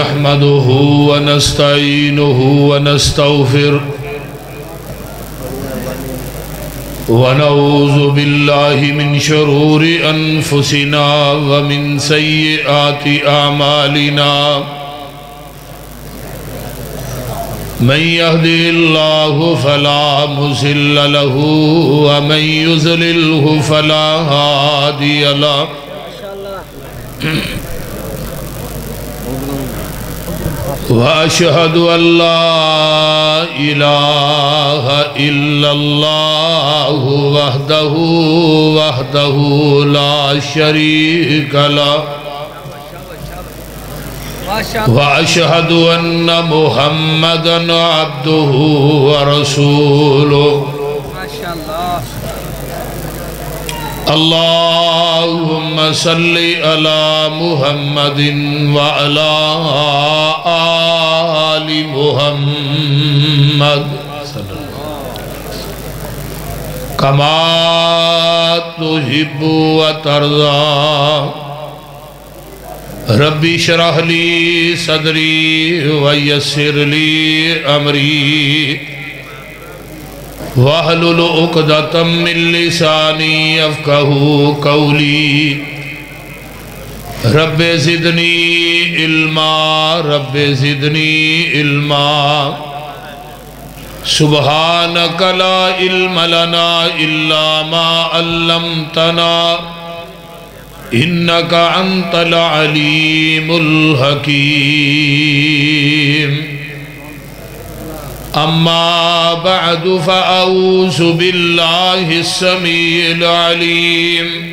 نحمده ونستعينه ونستغفره ونعوذ بالله من شرور أنفسنا ومن سيئات أعمالنا من يهده الله فلا مضل له ومن يضلله فلا هادي له وأشهد أن لا إله إلا الله وحده لا شريك له وأشهد أن محمدًا عبده ورسوله اللهم صل على محمد وعلى آل محمد كما تحب وترضى ربي اشرح لي صدري ويسر لي أمري واحلل عقدة من لساني يفقهوا قولي رب زدني علما رب زدني علما سبحانك لا علم لنا إلا ما علمتنا إنك أنت العليم الحكيم أما بعد فأعوذ بالله السميع العليم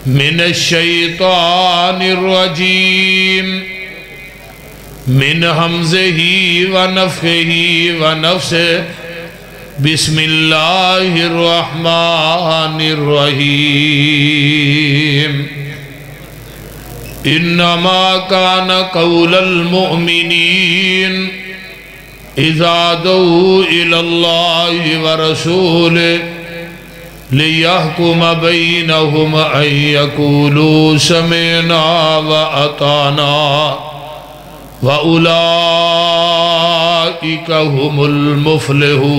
من الشيطان الرجيم من همزه ونفخه ونفسه بسم الله الرحمن الرحيم إنما كان قول المؤمنين إذا دعوا إلى الله ورسوله ليحكم بينهم أن يقولوا سمعنا وأطعنا وأولئك هم المفلحون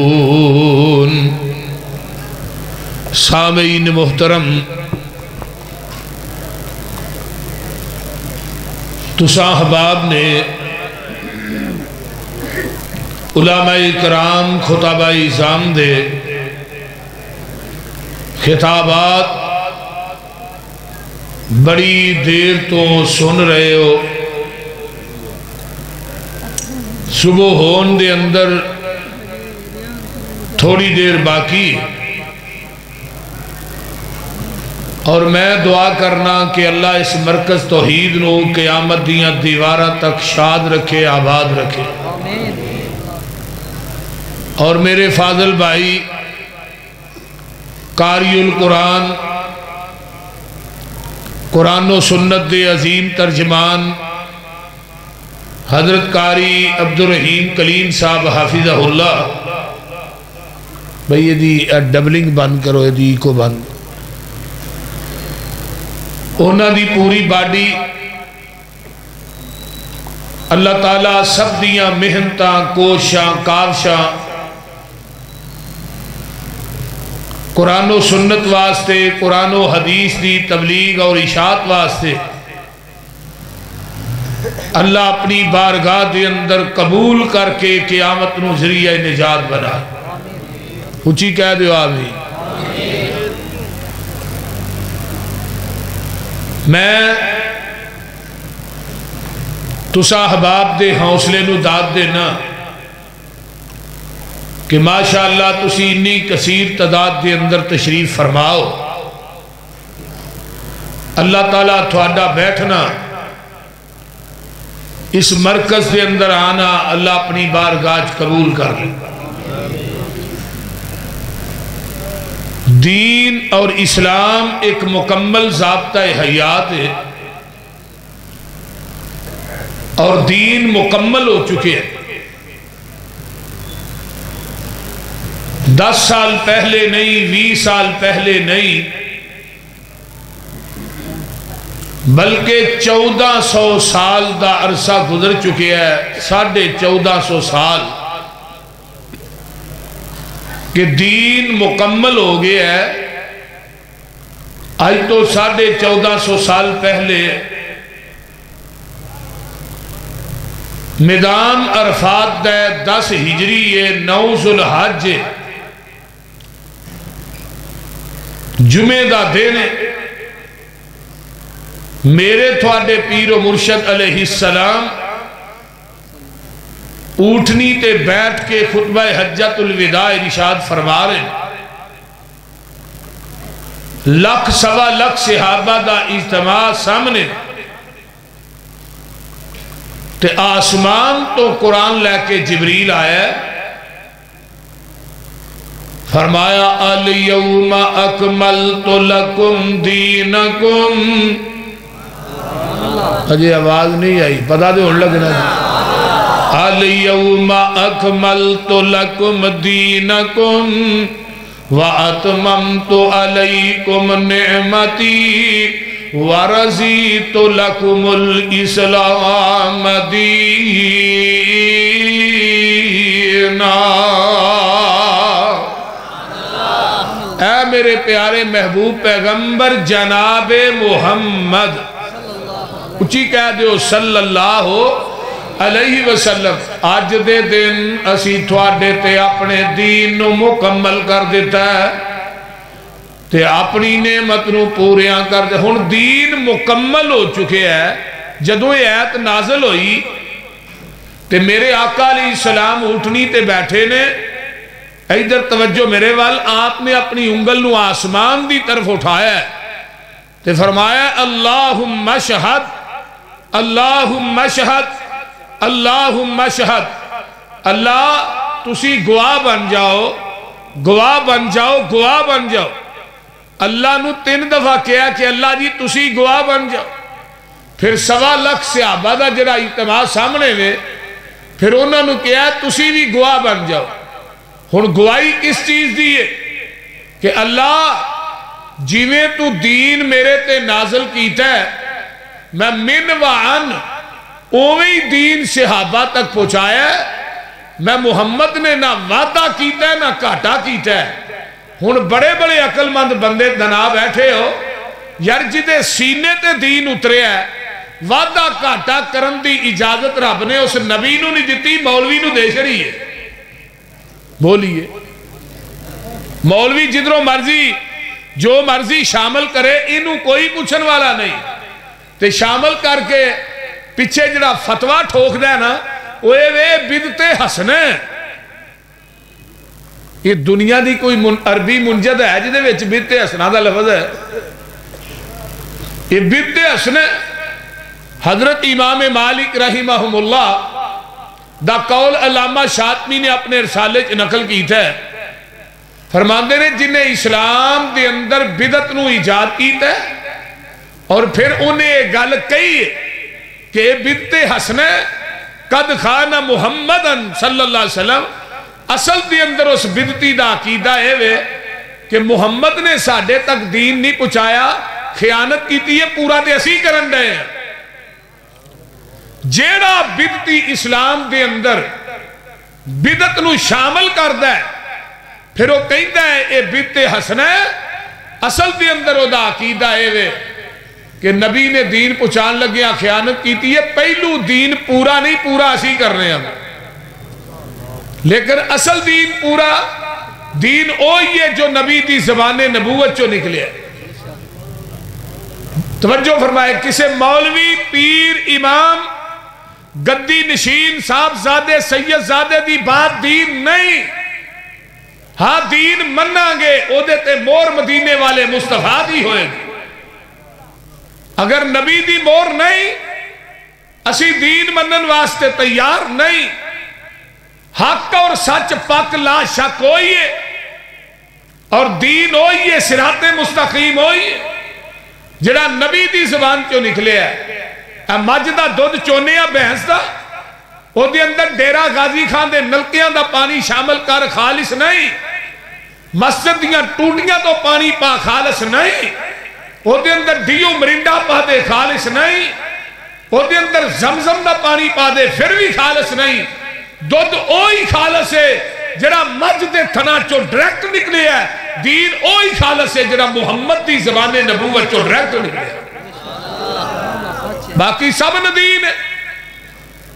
سامعین محترم تساں احباب نے علماء کرام خطبہ اعظام دے خطابات بڑی دیر تو سن رہے ہو صبح ہون دے اندر تھوڑی دیر باقی اور میں دعا کرنا کہ اللہ اس مرکز توحید نو قیامت دیاں دیواراں تک شاد رکھے آباد رکھے اور میرے فاضل بھائی قاری القرآن قرآن و سنت دے عظیم ترجمان حضرت قاری عبدالرحیم کلیم صاحب حافظہ اللہ بھئی یہ دی ڈبلنگ بند کرو یہ دی کو بند انہاں دی پوری باڈی اللہ تعالیٰ سب دیاں محنتاں کوشاں کاوشاں قرآن و سنت واسطے قرآن و حدیث دی تبلیغ اور اشاعت واسطے اللہ اپنی بارگاہ دے اندر قبول کر کے قیامت نو ذریعہ نجات بنا اچھی کہہ دیو آمین میں تساں احباب دے حوصلے نو داد دینا کہ ماشاءاللہ تسی انی کثیر تعداد دے اندر تشریف فرماؤ اللہ تعالیٰ تھوڑا بیٹھنا اس مرکز دے اندر آنا اللہ اپنی بارگاہ قبول کر لے دین اور اسلام ایک مکمل ضابطہ حیات ہے اور دین مکمل ہو چکے ہیں 10 سال پہلے نہیں 20 سال پہلے نہیں بلکہ 1400 سال دا عرصہ گزر چکے ہے، 1450 سال کہ دین مکمل ہو گیا ہے۔ آج تو 1450 سال پہلے میدان عرفات دے 10 ہجری 9 ذوالحج جمعہ دا دن میرے تھوڑے پیر و مرشد علیہ السلام اٹھنی تے بیٹھ کے خطبہ حجت الوداع ارشاد فرما رہے، 1 سوا لاکھ صحابہ دا اجتماع سامنے تے آسمان تو قرآن لے کے جبریل آیا ہے، فرمایا الیوم اکملت لکم دینکم۔ اجے آواز نہیں آئی، پتا دے ہون لگنا جی۔ الیوم اکملت لکم دینکم واتممت علیکم نعمتی ورضیت لکم الاسلام دینا۔ اے میرے پیارے محبوب پیغمبر جناب محمد، اچھی کہہ دیو صلی اللہ علیہ وسلم، آج دے دن اسی تھوڑے تے اپنے دین نو مکمل کر دیتا ہے تے اپنی نعمت نو پوریاں کر دے۔ ہن دین مکمل ہو چکے ہے۔ جدوں یہ آیت نازل ہوئی تے میرے آقا علیہ السلام اٹھنی تے بیٹھے نے، ادھر توجہ میرے وال، آپ نے اپنی انگل نو آسمان دی طرف اٹھایا ہے تے فرمایا اللہم اشہد اللہم اشہد اللہم اشہد، اللہ تسی گواہ بن جاؤ، گواہ بن جاؤ، گواہ بن جاؤ۔ اللہ نو 3 دفعہ کہا کہ اللہ جی تسی گواہ بن جاؤ۔ پھر 1.25 لاکھ صحابہ دا جڑا اجتماع سامنے میں، پھر انہوں نے کہا تسی بھی گواہ بن جاؤ۔ ہن گواہی کس چیز دی ہے کہ اللہ جیویں تو دین میرے تے نازل کیتا ہے، میں من وعن اوہی دین صحابہ تک پہنچایا ہے۔ میں محمد نے نہ وعدہ کیتا ہے نہ گھاٹا کیتا ہے۔ ہن بڑے بڑے عقل مند بندے دنا بیٹھے ہو یار، جدے سینے تے دین اترے ہے، وعدہ گھاٹا کرن دی اجازت رب نے اس نبی نو نہیں دیتی، مولوی نو دے چھڑی ہے۔ بولیے، مولوی جدروں مرضی جو مرضی شامل کرے، انہوں کوئی پوچھن والا نہیں، تے شامل کر کے پیچھے جڑا فتوہ ٹھوک دے نا، وہ بدعت حسنہ۔ یہ دنیا دی کوئی عربی منجد ہے جدے وچ بدعت حسنہ دا لفظ ہے؟ یہ بدعت حسنہ حضرت امام مالک رحمہم اللہ دا قول علامہ شاطبی نے اپنے رسالے چ نقل کی تھا، فرماندے نے جنہیں اسلام دے اندر بدعت نو ایجاد کیتا ہے اور پھر انہیں ایک گل کہی ہے کہ بدعت حسنہ قد خان محمد صلی اللہ علیہ وسلم، اصل دے اندر اس بدعتی دا عقیدہ ہے کہ محمد نے ساڑھے تک دین نہیں پہنچایا، خیانت کیتی ہے، پورا دے اسی کرن دے ہیں۔ جیڑا بدعتی اسلام دے اندر بدعت نو شامل کردا ہے، پھر وہ کہتا ہے اے بدعت حسنہ ہے، اصل دے اندر وہ دا عقیدہ ہے کہ نبی نے دین پہنچان لگیا خیانت کیتی ہے، پہلو دین پورا نہیں، پورا اسی کرنے ہم، لیکن اصل دین پورا دین اوہی ہے جو نبی دی زبان نبوت چو نکلے ہے۔ توجہ فرمائے، کسے مولوی پیر امام گدی نشین صاحب زادے سید زادے دی بات دین نہیں۔ ہاں دین مننا گے او دیتے مور مدینے والے مصطفیٰ دی ہوئے گی، اگر نبی دی مور نہیں اسی دین منن واسطے تیار نہیں۔ حق اور سچ پاک لا شک ہوئی ہے اور دین ہوئی ہے، صراط مستقیم ہوئی ہے جڑا نبی دی زبان چو نکلے ہے۔ مجدہ دودھ چونیا بہنس دا او دے اندر ڈیرہ غازی خان دے نلکیاں دا پانی شامل کر خالص نہیں، مسجد دیاں ٹوٹیاں تو پانی پا خالص نہیں، وہ دے اندر ڈیو مرنڈا پا دے خالص نہیں، وہ دے اندر زمزم دا پانی پا دے پھر بھی خالص نہیں، دودھ اوہی خالص ہے جڑا مجھ دے تھنا چو ڈریکٹ نکلے ہے، دین اوہی خالص ہے جڑا محمد دی زبان نبوت چو ڈریکٹ نکلے ہے، باقی سب ندین ہے۔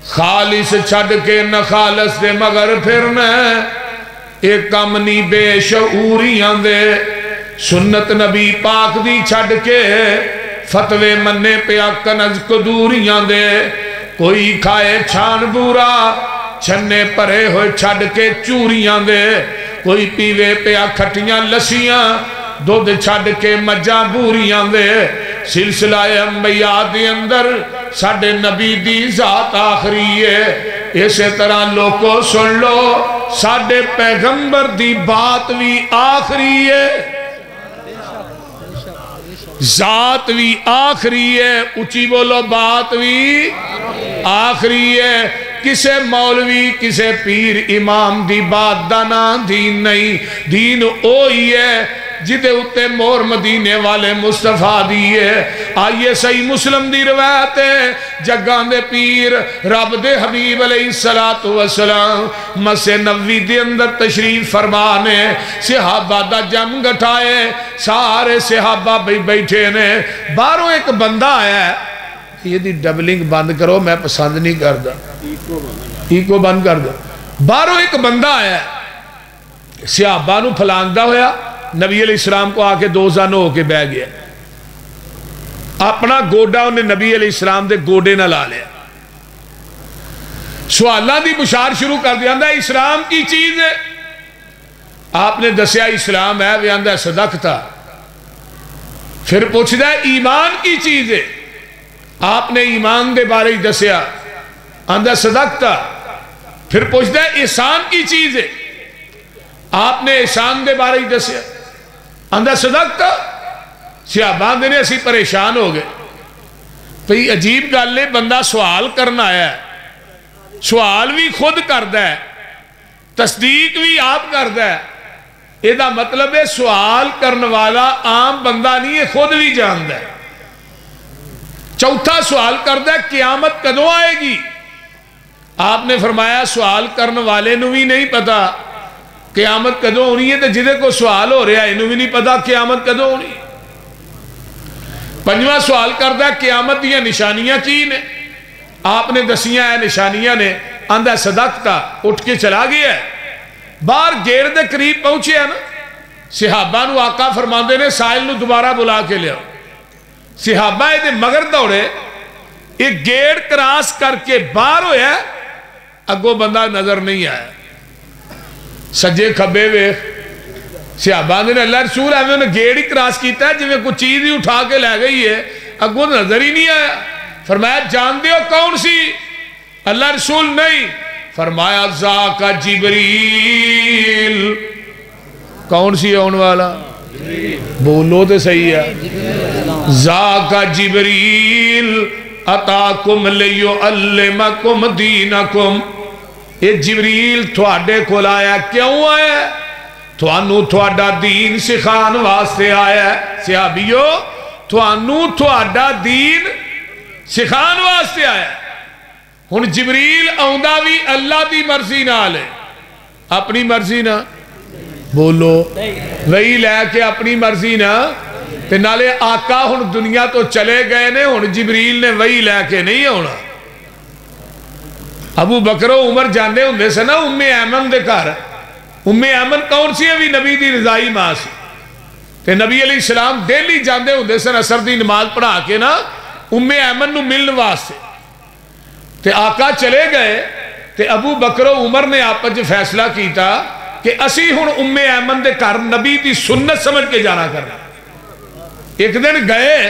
خالص چھڑ کے نہ خالص دے مگر پھرنا ایک کم نہیں بے شعوریاں دے، سنت نبی پاک دی چھڑ کے فتوے منے پہ کنز قدوریاں دے، کوئی کھائے چھان بورا چھنے پرے ہوئے چھڑ کے چوریاں دے، کوئی پیوے پہ کھٹیاں لسیاں دودھ چھڑ کے مجاں بوریاں دے، سلسلہ انبیاء دی اندر ساڑھے نبی دی ذات آخری ہے، اسی طرح لوگوں سن لو ساڑھے پیغمبر دی بات بھی آخری ہے، ذات بھی آخری ہے، اچھی بولو بات بھی آخری ہے، کسے مولوی کسے پیر امام دی بات دانا دین نہیں، دین اوہی ہے جدے اتے مور مدینے والے مصطفیٰ دیئے۔ آئیے صحیح مسلم دی روایت ہے، جگان دے پیر رب دے حبیب علیہ السلام مسجد نبوی دے اندر تشریف فرمانے، صحابہ دا جم گٹھائے، سارے صحابہ بیٹھے نے، باہروں ایک بندہ آیا ہے، یہ دی ڈبلنگ بند کرو میں پسند نہیں کردا، ایکو بند کر دو، باہروں ایک بندہ آیا ہے، صحابہ نو پھلاندہ ہویا، نبی علیہ السلام کو آکے دو زانوں ہو کے بہ گیا، اپنا گوڑا انہیں نبی علیہ السلام دے گوڑے نہ لا لیا، سوالہ دی بشار شروع کر دیا، اندھا اسلام کی چیز ہے، آپ نے دسیا اسلام ہے وہ اندھا صدقتا، پھر پوچھ دیا ایمان کی چیز ہے، آپ نے ایمان دے بارے ہی دسیا، اندھا صدقتا، پھر پوچھ دیا احسان کی چیز ہے، آپ نے احسان دے بارے ہی دسیا، اندھا صدقتا، صحابہ دینے اسی پریشان ہو گئے، تو یہ عجیب گالے بندہ سوال کرنا آیا ہے، سوال بھی خود کردہ ہے، تصدیق بھی آپ کردہ ہے، یہ دا مطلب ہے سوال کرنے والا عام بندہ نہیں ہے، خود بھی جاندہ ہے۔ چوتھا سوال کردہ ہے قیامت کدوں آئے گی؟ آپ نے فرمایا سوال کرنے والے نو بھی نہیں پتا قیامت کدوں ہونی ہے، تو جدے کو سوال ہو رہا ہے انہوں بھی نہیں پتا قیامت کدوں ہونی ہے۔ پنجواں سوال کردہ ہے قیامت دیا نشانیاں کی نے؟ آپ نے دسیاں ہے نشانیاں نے، اندھا صدقتا، اٹھ کے چلا گیا ہے، باہر گیر دے قریب پہنچے ہیں نا، صحابہ نو آقا فرماندے نے سائل نو دوبارہ بلا کے لیا، صحابہ دے مگر دوڑے، ایک گیڑ کراس کر کے باہر ہویا ہے، اگو بندہ نظر نہیں آیا، سجے کھبے ویخ، صحابہ نے اللہ رسول ہے انہوں نے گیڑ ہی کراس کیتا ہے، جویں کوئی چیز ہی اٹھا کے لے گئی ہے، اگو نظر ہی نہیں آیا، فرمایا جان دے ہو کون سی؟ اللہ رسول نہیں، فرمایا ذاکا جبریل، کون سی آن والا؟ بولو تے صحیح ہے، ذاکا جبریل اتاکم لیعلمکم دینکم، یہ جبریل تھوڑے کھول آیا، کیوں آیا ہے؟ تھوانو تھوڑا دین سکھان واسطے آیا ہے، صحابیو تھوانو تھوڑا دین سکھان واسطے آیا ہے۔ ہن جبریل آؤندہ بھی اللہ دی مرضی نہ لے، اپنی مرضی نہ، بولو وہی لے کے اپنی مرضی نہ، تے نالے آقا ہن دنیا تو چلے گئے نے، ہن جبریل نے وہی لے کے نہیں ہونا۔ ابو بکر و عمر جانے ہوندے سے نا ام ایمن دے کار، ام ایمن کون سی ہے بھی نبی دی رضائی ماں سی، تے نبی علیہ السلام ڈیلی جاندے ہوندے سے اثر دی نماز پڑھا کے نا ام ایمن نو ملن واسطے، تے آقا چلے گئے، تے ابو بکر و عمر نے آپس فیصلہ کیتا کہ اسی ہن ام ایمن دے کار نبی دی سنت سمجھ کے جانا کرنا۔ ایک دن گئے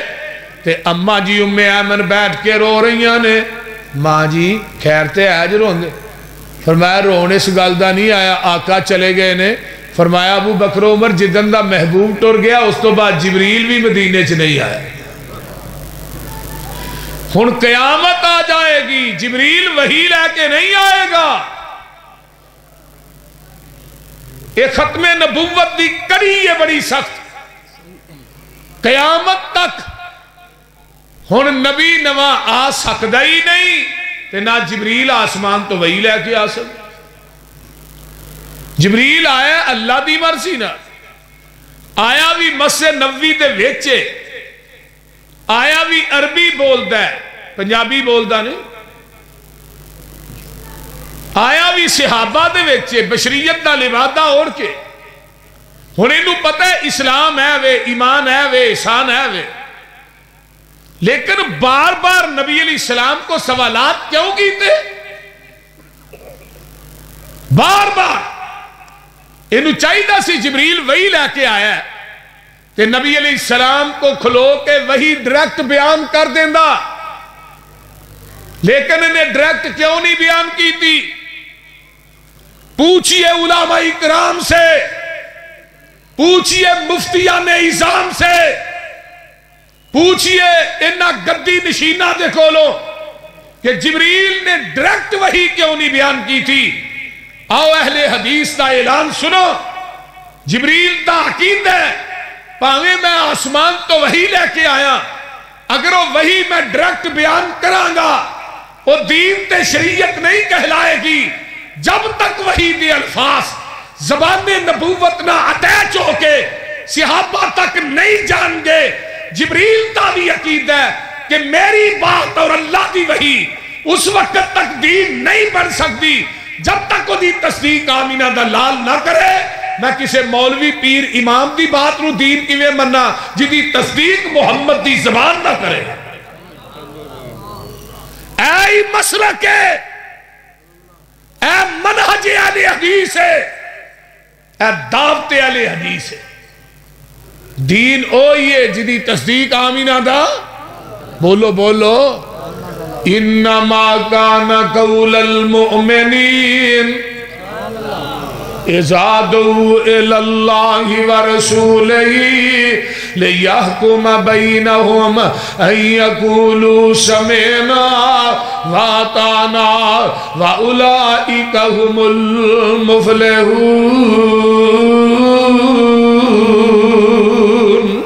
تے اماں جی ام ایمن بیٹھ کے رو رہی نے، ماں جی خیر تے آج روندے؟ فرمایا رونے اس گالدہ نہیں آیا، آقا چلے گئے نے، فرمایا ابو بکر و عمر جدن دا محبوب ٹور گیا اس تو بعد جبریل بھی مدینے چ نہیں آیا، ہن قیامت آ جائے گی جبریل وحی لے کے نہیں آئے گا، یہ ختم نبوت دی کڑی ہے بڑی سخت، قیامت تک ہن نبی نواں آ سکدا ہی نہیں تے نہ جبریل آسمان تو وہی لے کے آ سکتا. جبریل آیا اللہ دی مرضی نہ آیا بھی مسجد نبوی دے وچے آیا بھی عربی بولدا ہے پنجابی بولدا نہیں آیا بھی صحابہ دے وچے بشریت دا لبادہ اوڑھ کے ہن اینوں پتہ ہے اسلام ہے وے ایمان ہے وے احسان ہے وے لیکن بار بار نبی علیہ السلام کو سوالات کیوں کیتے بار بار اینو چاہیے سی جبریل وہی لے کے آیا ہے کہ نبی علیہ السلام کو کھلو کے وہی ڈائریکٹ بیان کر دینا لیکن انہیں ڈائریکٹ کیوں نہیں بیان کی تھی پوچھئے علماء کرام سے پوچھئے مفتیان اعظام سے پوچھئے انہا گدی نشینہ دے کھولو کہ جبریل نے ڈائریکٹ وہی کیوں نہیں بیان کی تھی. آؤ اہل حدیث دا اعلان سنو جبریل دا عقید ہے پاویں میں آسمان تو وہی لے کے آیا اگر وہ وہی میں ڈائریکٹ بیان کرانگا وہ دین تے شریعت نہیں کہلائے گی جب تک وہی دے الفاظ زبان نبوت نہ اٹیچ ہو کے صحابہ تک نہیں جان گے. جبریل دا بھی عقید ہے کہ میری بات اور اللہ دی وحی اس وقت تک دین نہیں بن سکتی جب تک وہ دی تصدیق آمینہ دا لال نہ کرے. میں کسے مولوی پیر امام دی بات رو دین کی وے مننا جدی تصدیق محمد دی زبان نہ کرے. اے مسلک ہے اے منہج اہل حدیث ہے اے دعوت اہل حدیث ہے. دین اوئیے جدی تصدیق آمینہ دا بولو بولو انما کان قول المؤمنین اذا دعوا الی اللہ ورسولہ لیحکم بینہم ان یقولوا سمعنا واطعنا واولئک هم المفلحون.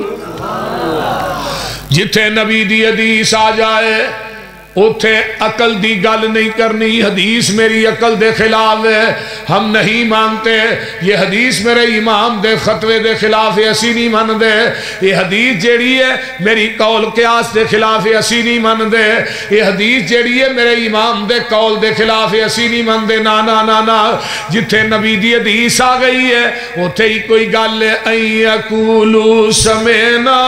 جتھے نبی دی حدیث آ جائے اتھے عقل دی گل نہیں کرنی حدیث میری عقل دے خلاف ہے ہم نہیں مانتے یہ حدیث میرے امام دے خطوے دے خلاف ہے اسی نہیں مان دے یہ حدیث جیڑی ہے میری قول قیاس دے خلاف ہے اسی نہیں مان دے یہ حدیث جیڑی ہے میرے امام دے قول دے خلاف ہے اسی نہیں مان دے نا نا نا نا. جتھے نبی دی حدیث آ گئی ہے اتھے ہی کوئی گل ہے ان یقولوا سمعنا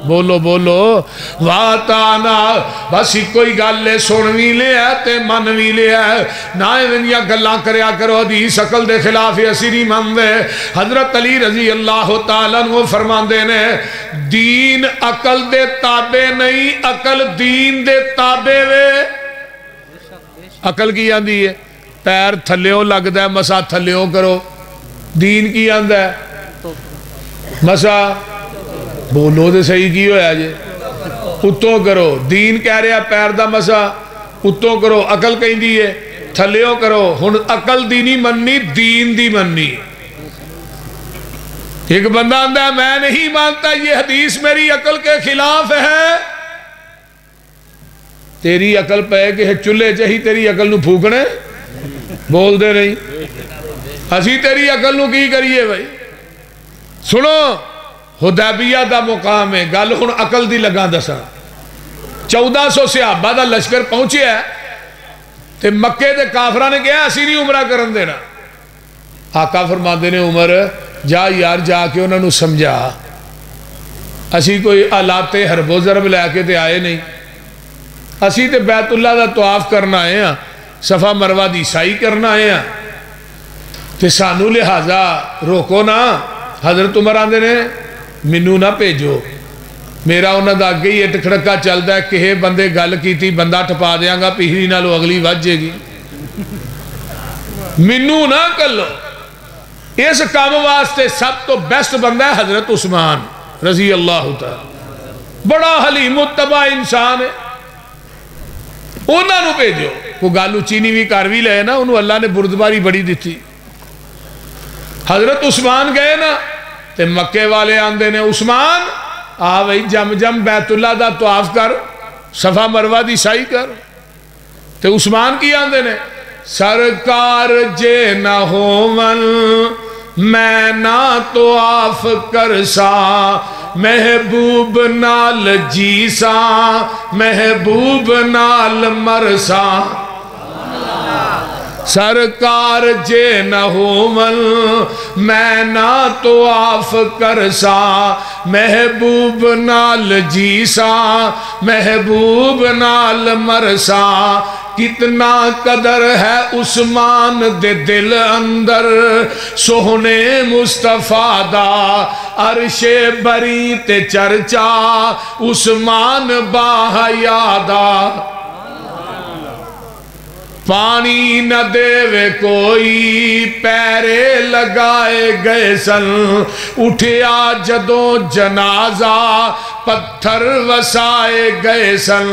بولو بولو واتانا بس ہی کوئی گل لے سن بھی لیا تے من بھی لیا نہ ایونیا گلاں کریا کرو حدیث عقل دے خلاف اسی نہیں مان دے. حضرت علی رضی اللہ تعالیٰ وہ فرماندے نے دین عقل دے تابع نہیں عقل دین دے تابع وے. عقل کی آندی ہے پیر تھلیوں لگ دے مسا تھلیوں کرو دین کی آندہ ہے مسا بولو دے صحیح کی ہویا جے اتوں کرو دین کہہ رہا پیر دا مسا اتوں کرو عقل کہیں دیئے تھلیوں کرو ہن عقل دی نہیں مننی دین دی مننی. ایک بندہ آندہ ہے میں نہیں مانتا یہ حدیث میری عقل کے خلاف ہے تیری عقل پہ کہ چلے چاہی تیری عقل نو پھوکنے بول دے نہیں اسی تیری عقل نو کی کریے بھائی. سنو حدیبیہ دا مقام ہے گل ہن عقل دی لگا دسا 1400 صحابہ دا لشکر پہنچے ہے تے مکے دے کافرہ نے کہا اسی نہیں عمرہ کرن دینا. آقا فرماندے نے عمر جا یار جا کے انہوں نے سمجھا اسی کوئی آلات حرب و ضرب لے کے تے آئے نہیں اسی تے بیت اللہ دا طواف کرنا آئے ہیں صفا مروہ دی سائی کرنا آئے ہیں تے سانو لہذا روکو نا. حضرت عمر آندے نے منو نہ پیجو میرا انہاں دا آگے یہ ٹکڑکا چلتا ہے کہ بندے گل کی تھی بندہ ٹپا دیاں گا پیہری نہ لو اگلی وجہ گی منو نہ کر لو. اس کام واسطے سب تو بیسٹ بندہ ہے حضرت عثمان رضی اللہ تعالی بڑا حلیم متبع انسان ہے انہاں نو پیجو کو گالو چینی بھی کاروی لے نا انہوں اللہ نے بردباری بڑی دیتی. حضرت عثمان گئے نا تے مکے والے آندے نے عثمان آ بھئی جم جم بیت اللہ دا طواف کر صفا مروہ دی سائی کر تے عثمان کی آندے نے سرکار جے نہ ہوون میں نہ طواف کرسا محبوب نال جیسا محبوب نال مرسا سرکار جے نہ ہوون میں نہ طواف کرسا محبوب نال جیسا محبوب نال مرسا کتنا قدر ہے عثمان دے دل اندر سوہنے مصطفیٰ دا عرش بری تے چرچا عثمان باحیادا پانی نہ دے کوئی پیرے لگائے گئے سن اٹھیا جدوں جنازہ پتھر وسائے گئے سن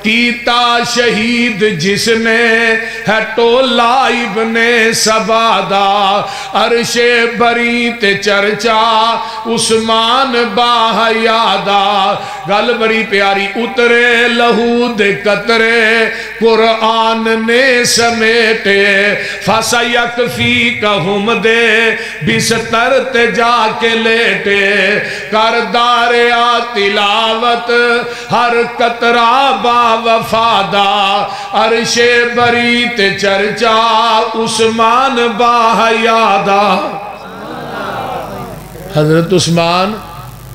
کیتا شہید جس نے ہے ٹولا ابن سبادا عرش بری تے چرچا عثمان باحیادا گل بڑی پیاری اترے لہو دے قطرے قرآن نے سمیٹے فَسَيَكْفِيكَهُمْ دے بستر تے جا کے لیٹے کردار تلاوت ہر قطرہ با وفادا عرش بری تے چرچا عثمان باحیادا حضرت عثمان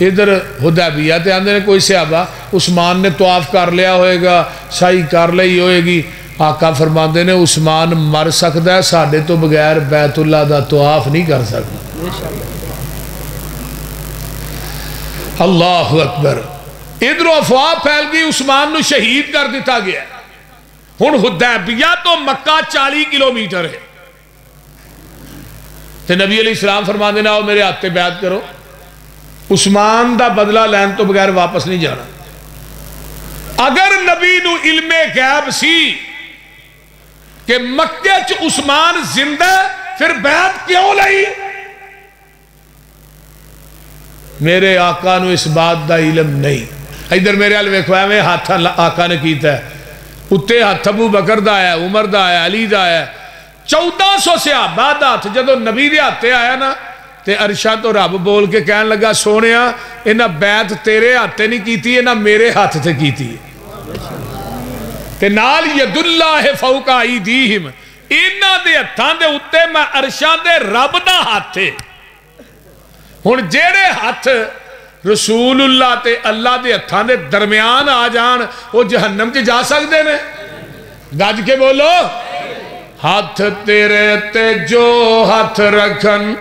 ادھر حدیبیہ تے آندے نے کوئی صحابہ عثمان نے طواف کر لیا ہوئے گا سائی کر لئی ہوئے گی آقا فرماندے نے عثمان مر سکتا ہے ساڑھے تو بغیر بیت اللہ دا طواف نہیں کر سکتا اللہ اکبر ادھر افواہ پھیل گئی عثمان نو شہید کر دیتا گیا ہن حدیبیہ تو مکہ 40 کلومیٹر ہے تے نبی علیہ السلام فرماندے نے آؤ میرے ہاتھ تے بیعت کرو عثمان دا بدلہ لین تو بغیر واپس نہیں جانا اگر نبی نو علم غیب سی کہ مکہ چ عثمان زندہ پھر بیعت کیوں لئی میرے آقا نو اس بات دا علم نہیں ادھر میرے حال ویکھوایا میں ہاتھ آقا نے کیتا ہے اتے ہاتھ ابو بکر دا آیا عمر دا آیا علی دا آیا 1400 صحابہ دا ہاتھ جدو نبی دے ہاتھے آیا نا تے عرشہ تو رب بول کے کہن لگا سونیا انہاں بیعت تیرے ہاتھے نہیں کیتی انہاں میرے ہاتھ تے کیتی تے نال ید اللہ فوق ایدیہم انہاں دے ہتھاں دے اتے میں عرشاں دے رب دا ہاتھے ہن جیڑے ہاتھ رسول اللہ تے اللہ دے ہتھاں دے درمیان آ جان وہ جہنم چ جا سکدے نے گج کے بولو ہاتھ تیرے تے جو ہاتھ رکھن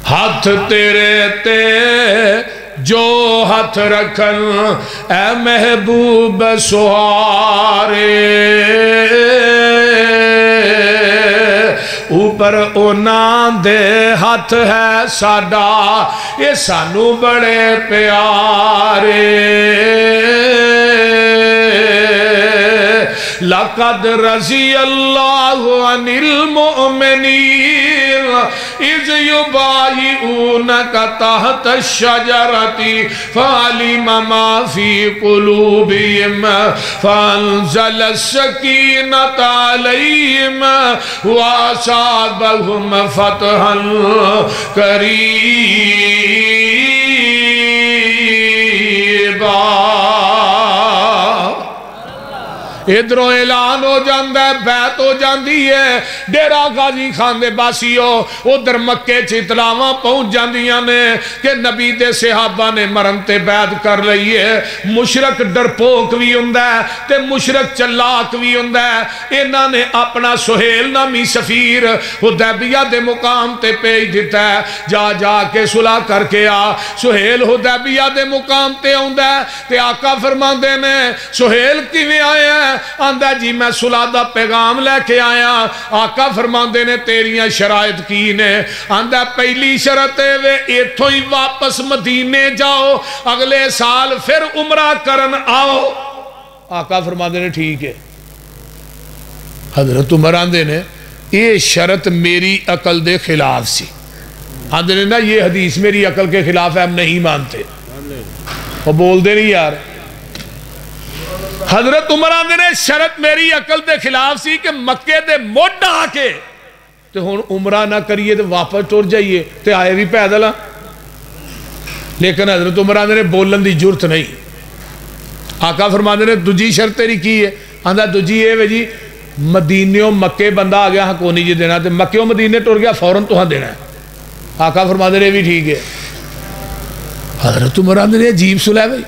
ہاتھ تیرے تے جو ہاتھ رکھن اے محبوب سہارے اوپر اونا دے ہاتھ ہے ساڈا یہ سانو بڑے پیارے لقد رضی اللہ عن المؤمنین اذ یبایعونک تحت الشجرۃ فعلم ما فی قلوبہم فانزل السکینۃ علیہم واصابہم فتحا قریبا ادھروں اعلان ہو جاندہ ہے بیعت ہو جاندی ہے ڈیرہ غازی خان دے باسیو ادھر مکے اطلاعاں پہنچ جاندیاں نے کہ نبی دے صحابہ نے مرن تے بیعت کر لئی ہے مشرک ڈرپوک بھی ہوندہ ہے تے مشرک چلاک بھی ہوندہ ہے انہاں نے اپنا سہیل نامی سفیر حدیبیہ دے مقام تے پیج دیتا ہے جا جا کے صلح کر کے آ سہیل حدیبیہ دے مقام تے ہوندہ ہے تے آقا فرماندے نے سہیل کیویں آئے ہیں آندہ جی میں صلح دا پیغام لے کے آیا آقا فرماندے نے تیریاں شرائط کی نے آندہ پہلی شرط ہے وے ایتھوں ہی واپس مدینے جاؤ اگلے سال پھر عمرہ کرن آؤ آقا فرماندے نے ٹھیک ہے حضرت عمر آندے نے یہ شرط میری عقل دے خلاف سی آدھے نے نا یہ حدیث میری عقل کے خلاف ہے، ہم نہیں مانتے، وہ بول دے نہیں یار۔ حضرت عمر آدھے نے شرط میری عقل دے خلاف سی کہ مکے دے موڈ آ کے تو ہون عمرہ نہ کریے تو واپس ٹور جائیے، تو آئے بھی پیدل ہاں۔ لیکن حضرت عمر آدھے نے بولن دی جرت نہیں۔ آقا فرماندے نے دجی شرط تیری کی ہے؟ آندھا دجی اے وے جی مدینیوں مکے بندہ آ گیا ہاں کونی جی دینا، تو مکیوں مدینے ٹور گیا فوراں تو ہاں دینا ہے۔ آقا فرماندے نے بھی ٹھیک ہے۔ حضرت عمر آدھے نے عجیب سلا ہے بھائی،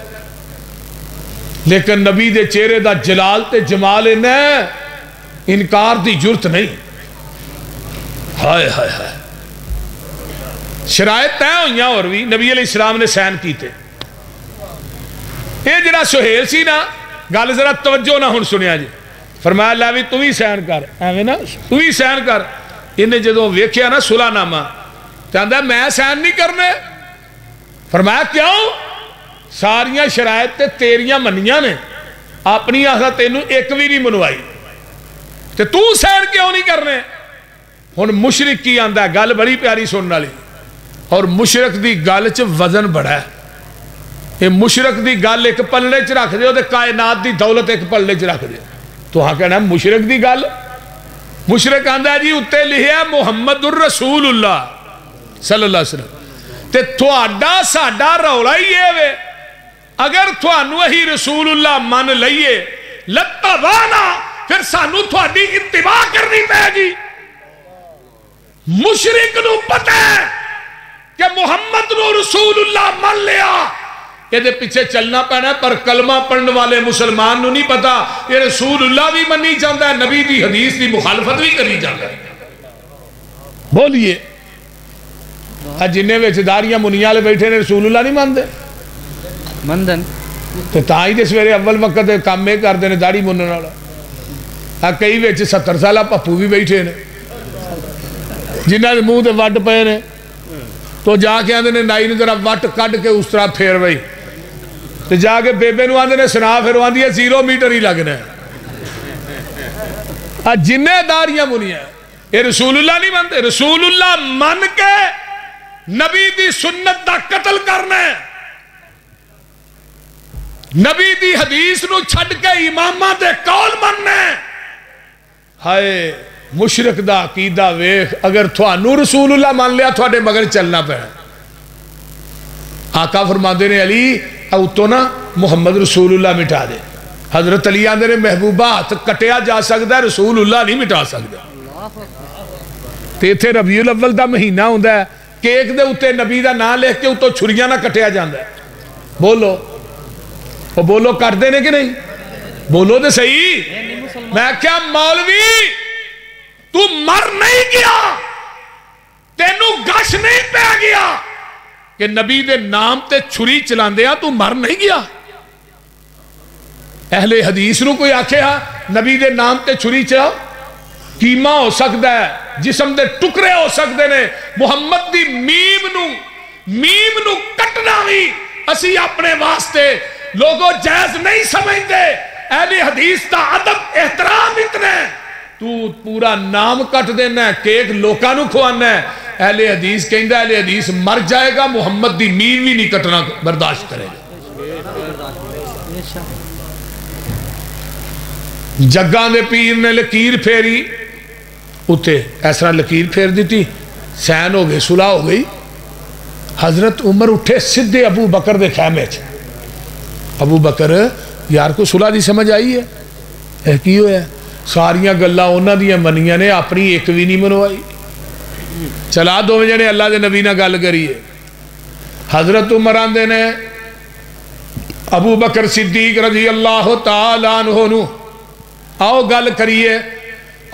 لیکن نبی دے چہرے دا جلال تے جمال انہیں انکار دی جرت نہیں۔ ہائے ہائے ہائے، شرائط تے ہوئیاں اور بھی نبی علیہ السلام نے سین کیتے۔ یہ جڑا سہیل سی نا، گل ذرا توجہ نہ ہن سنیا جی، فرمایا اللہ بھی تو ہی سین کر، ایویں نا تو ہی سین کر۔ انہیں جدوں ویکھیا نا صلح نامہ کہندا میں سین نہیں کرنے۔ فرمایا کیوں؟ ساریاں شرائط تے تیریاں منیاں نے، اپنی آخرا تینوں ایک بھی نہیں منوائی، تے تو سین کیوں نہیں کرنے؟ ہن مشرک کی آندا ہے، گل بڑی پیاری سننے والی، اور مشرک دی گل چ وزن بڑا ہے۔ یہ مشرک دی گل ایک پلڑے چ رکھ دیو تے کائنات دی دولت ایک پلڑے چ رکھ دیو۔ تو ہاں کہنا مشرک دی گل، مشرک آندا ہے جی اتے لکھیا محمد الرسول اللہ صلی اللہ علیہ وسلم، تے تھوڑا ساڈا رولا ہی ہے وے، اگر تھوانو ہی رسول اللہ من لئیے لتبانا، پھر سانو تھوڑی اتباع کرنی پہ گی۔ مشرک نو پتہ ہے کہ محمد نو رسول اللہ من لیا، یہ دے پیچھے چلنا پہنا، پر کلمہ پڑھنے والے مسلمان نو نہیں پتا یہ رسول اللہ بھی منی جاندہ ہے، نبی دی حدیث دی مخالفت بھی کرنی جاندہ ہے۔ بولیے جنہیں ویچداریاں منیاں لے بیٹھے نے رسول اللہ نہیں ماندے مندن، تو تاہی دے سویرے اول وقت کام میں کر دینے داڑی منن والا۔ کئی ویچ 70 سالہ پپو بھی بیٹھے نے جنہاں دے منہ دے وٹ پے نے، تو جا کے آندے نے نائی نے ذرا وٹ کڈ کے اس طرح پھیر وئی، تو جا کے بیبے نو آندے نے سنا پھیروان دی 0 میٹر ہی لگنا ہے۔ جنہیں داڑیاں منیاں یہ رسول اللہ نہیں مانتے، رسول اللہ من کے نبی دی سنت دا قتل کرنا ہے، نبی دی حدیث نو چھڑ کے امامہ دے قول مننا ہے۔ ہائے مشرک دا عقیدہ ویخ، اگر تھوانو رسول اللہ مان لیا تھوڑے مگر چلنا پہ۔ آقا فرماندے نے علی او تو نا محمد رسول اللہ مٹا دے۔ حضرت علی آندے نے محبوبات کٹیا جا سکتا ہے، رسول اللہ نہیں مٹا سکتا۔ تیتھے ربیع الاول دا مہینہ ہوندہ ہے، کیک دے اتے نبی دا نام لکھ کے اتو چھریاں نہ کٹیا جاندہ ہے۔ بولو وہ بولو کر دینے کہ نہیں؟ بولو دے صحیح۔ میں کیا مولوی تو مر نہیں گیا، تینوں گش نہیں پہ گیا کہ نبی دے نام تے چھری چلان دیا، تو مر نہیں گیا۔ اہل حدیث نو کوئی آکھے ہاں نبی دے نام تے چھری چلاؤ، کیمہ ہو سکتا ہے، جسم دے ٹکرے ہو سکتے نے، محمد دی میم نو کٹنا بھی اسی اپنے واسطے لوگوں جائز نہیں سمجھتے۔ اہل حدیث تا ادب احترام اتنے، تو پورا نام کٹ دینا ہے، کیک لوکاں نو کھوانا ہے۔ اہل حدیث کہندہ اہل حدیث مر جائے گا، محمد دی میم بھی نہیں کٹنا برداشت کرے گا۔ جگاں دے پیر نے لکیر پھیری، اتے ایسا لکیر پھیر دیتی، سین ہو گئی، صلح ہو گئی۔ حضرت عمر اٹھے سدھے ابو بکر دے خیمے چ۔ ابو بکر یار کو صلح دی سمجھ آئی ہے، اے کی ہویا ہے؟ ساریاں گلہ انہاں دیاں منیاں نے، اپنی ایک بھی نہیں منوائی۔ چلا دو جنے اللہ دے نبی نہ گل کریے۔ حضرت عمر آندے نے ابو بکر صدیق رضی اللہ تعالیٰ عنہ نو آؤ گل کریے۔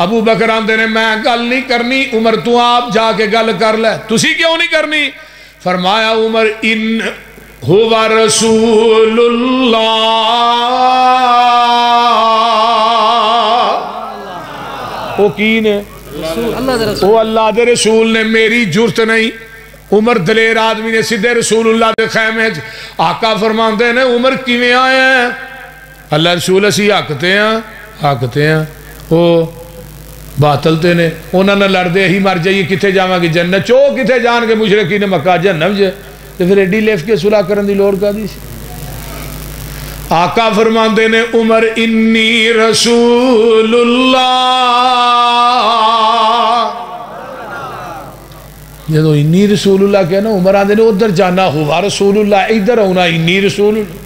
ابو بکر آندے نے میں گل نہیں کرنی، عمر تو آپ جا کے گل کر لے۔ تسی کیوں نہیں کرنی؟ فرمایا عمر ان ہوا رسول اللہ، وہ کی نے؟ وہ اللہ دے رسول نے، میری جرت نہیں۔ عمر دلیر آدمی نے سدھے رسول اللہ دے خیمے۔ آقا فرماندے نے عمر کیویں آئے ہیں؟ اللہ رسول اسی حقتے ہیں، حقتے ہیں۔ وہ باطل تے نے انہوں نے لڑ دے ہی مر جائیے کتے جاواں گے جنت چو کتے جان کے مشرکین مکہ جہنم جے تو پھر ایڈی لیف کے صلح کرن دی لوڑ کا دی سی آقا فرماندے نے عمر انی رسول اللہ جدو انی رسول اللہ کہنا عمر آندے نے ادھر جانا ہوا رسول اللہ ادھر ہونا انی رسول اللہ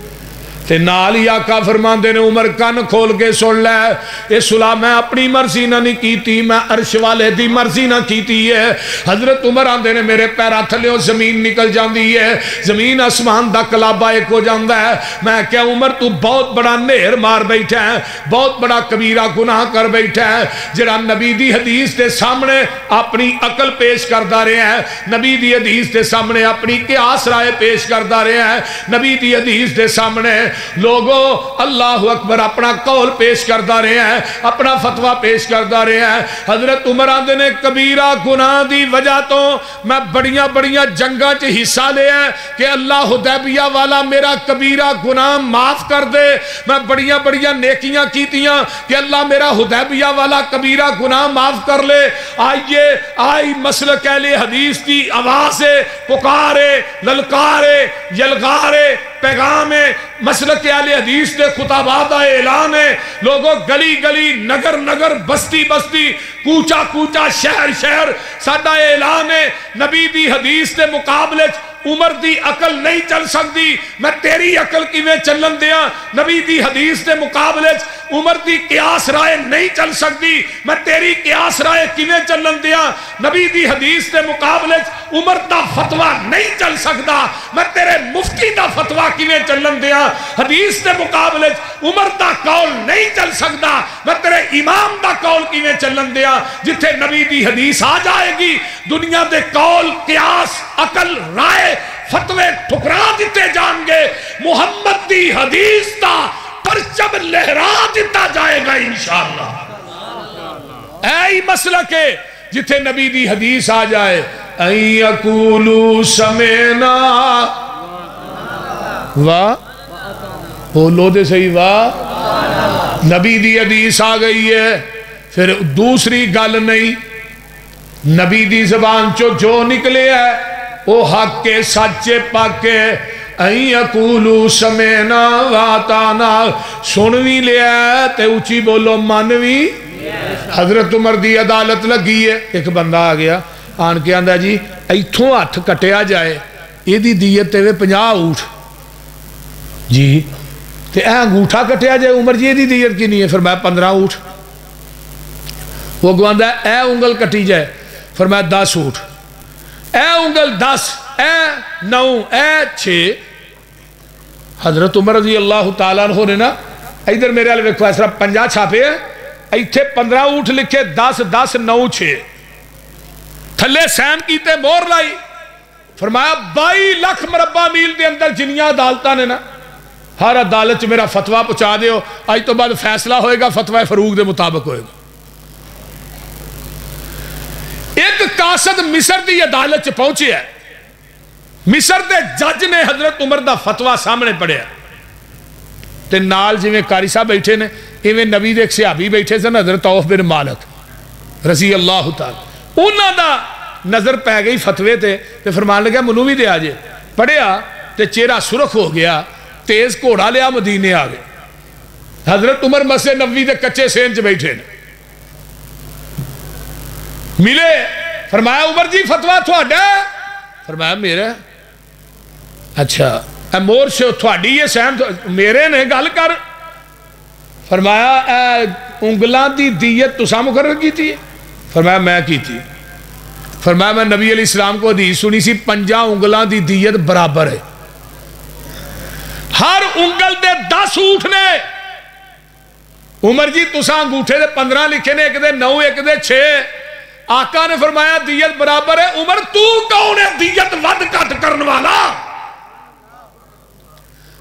تے نال ہی آقا فرماندے نے عمر کن کھول کے سن لے اے صلح میں اپنی مرضی نہ نہیں کیتی میں عرش والے دی مرضی نہ کیتی ہے حضرت عمر آندے نے میرے پیرا تھلیوں زمین نکل جاندی ہے زمین آسمان دا کلابہ ایک ہو جاندہ ہے میں کیا عمر تو بہت بڑا نہر مار بیٹھا ہے بہت بڑا کبیرہ گناہ کر بیٹھا ہے جڑا نبی دی حدیث دے سامنے اپنی عقل پیش کردہ رہے ہیں نبی دی حدیث دے سامنے اپنی قیاس رائے پیش کردہ رہے ہیں نبی دی حدیث دے سامنے لوگوں اللہ اکبر اپنا قول پیش کردہ رہے ہیں اپنا فتوہ پیش کردہ رہے ہیں حضرت عمر آندے نے کبیرہ گناہ دی وجہ تو میں بڑیاں بڑیاں جنگاں چے حصہ لے ہیں کہ اللہ حدیبیہ والا میرا کبیرہ گناہ معاف کر دے میں بڑیاں بڑیاں نیکیاں کیتیاں کہ اللہ میرا حدیبیہ والا کبیرہ گناہ معاف کر لے آئیے آئی مسلک اہل حدیث کی آوازیں پکارے للکارے یلغارے پیغام مسلک اہل حدیث دے خطابات اعلان ہے لوگوں گلی گلی نگر نگر بستی بستی کوچا کوچا شہر شہر ساڈا اعلان ہے نبی دی حدیث دے مقابلے عمر دی عقل نہیں چل سکتی میں تیری عقل کیویں چلن دیاں نبی دی حدیث دے مقابلے عمر دی قیاس رائے نہیں چل سکتی میں تیری قیاس رائے کیویں چلن دیاں نبی دی حدیث دے مقابلے عمر دا فتوہ نہیں چل سکتا میں تیرے مفتی دا فتوہ کیویں چلن دیاں حدیث دے مقابلے عمر دا قول نہیں چل سکتا میں تیرے امام دا قول کیویں چلن دیاں جتھے نبی دی حدیث آ جائے گی دنیا دے قول قیاس عقل رائے فتوے ٹھکرا دیتے جان گے محمد دی حدیث دا پرچم لہرا دیتا جائے گا انشاءاللہ اے مسلک ہے جتھے نبی دی حدیث آ جائے ان یقولوا سمعنا واہ بولو دے صحیح واہ نبی دی حدیث آ گئی ہے پھر دوسری گل نہیں نبی دی زبان جو نکلے ہے او حق کے سچے پاکے این یقولو سمینا واتانا سنوی لیا تے اچھی بولو مانوی حضرت عمر دی عدالت لگی ہے ایک بندہ آ گیا آن کے آندہ جی ایتھوں ہاتھ کٹیا جائے یہ دی دیت تے 50 اونٹ جی تے اے انگوٹھا کٹیا جائے عمر جی یہ دی دیت کی نہیں ہے فرمایا 15 اونٹ وہ گواندہ اے انگل کٹی جائے فرمایا 10 اونٹ اے انگل 10 اے 9 اے 6 حضرت عمر رضی اللہ تعالیٰ عنہ نے نا ادھر میرے علیہ وقت ایسا 50 چھاپے ہیں ایتھے 15 اونٹ لکھے 10 10 9 6 تھلے سین کیتے مور لائی فرمایا 22 لاکھ مربع میل دے اندر جنیاں عدالتہ نے نا ہر عدالت میرا فتوہ پہنچا دے ہو آج تو بعد فیصلہ ہوئے گا فتوہ فروغ دے مطابق ہوئے گا ایک قاصد مصر دی عدالت پہنچے ہے مصر دے جج نے حضرت عمر دا فتوہ سامنے پڑھیا تے نال جی میں قاری صاحب بیٹھے نے ایویں نبی دے ایک صحابی بیٹھے سن حضرت عوف بن مالک رضی اللہ تعالی انہاں دا نظر پہ گئی فتوے تے فرمان لگا منو بھی دے آجے پڑھیا تے چہرہ سرخ ہو گیا تیز گھوڑا لیا مدینے آ گئے حضرت عمر مسجد نبوی دے کچے سین چ بیٹھے نے ملے فرمایا عمر جی فتوہ تھوڑا فرمایا میرا اچھا اے مور سے تھوڑی یہ سین میرے نے گل کر فرمایا اے انگلان دی دیت تو سا مقرر کی تھی فرمایا میں کی تھی فرمایا میں نبی علیہ السلام کو حدیث سنی سی 50 انگلان دی دیت برابر ہے ہر انگل دے 10 اونٹ نے عمر جی تساں انگوٹھے دے 15 لکھے نے ایک دے 9 ایک دے 6 آقا نے فرمایا دیت برابر ہے عمر تو کون ہے دیت ود کٹ کرن والا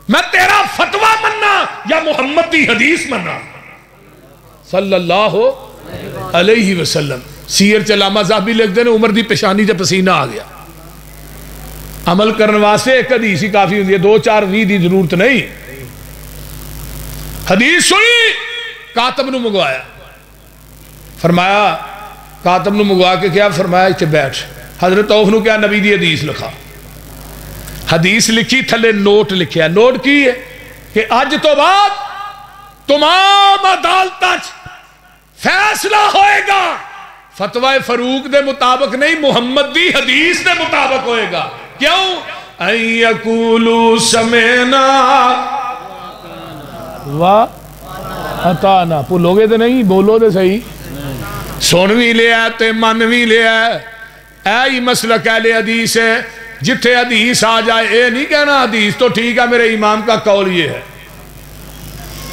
میں تیرا فتوہ مننا یا محمد دی حدیث مننا صلی اللہ علیہ وسلم سیر چلامہ صاحبی لکھ دینے عمر دی پیشانی تے پسینہ آ گیا عمل کرنے واسطے ایک حدیث ہی کافی ہوندی ہے 2-4 وی دی ضرورت نہیں حدیث سنی کاتب نو منگوایا فرمایا کاتب نو منگوا کے کیا فرمایا اتنے بیٹھ حضرت عوف نو کیا نبی دی حدیث لکھا حدیث لکھی تھلے نوٹ لکھیا نوٹ کی ہے کہ اج تو بعد تمام عدالتاں فیصلہ ہوئے گا فتوی فاروق دے مطابق نہیں محمد دی حدیث دے مطابق ہوئے گا کیوں ان یقولوا سمعنا و اطعنا بھولو گے تو نہیں بولو تو صحیح سن بھی لیا تے من بھی لیا اے مسلک اہل حدیث ہے جتھے حدیث آ جائے اے نہیں کہنا حدیث تو ٹھیک ہے میرے امام کا قول یہ ہے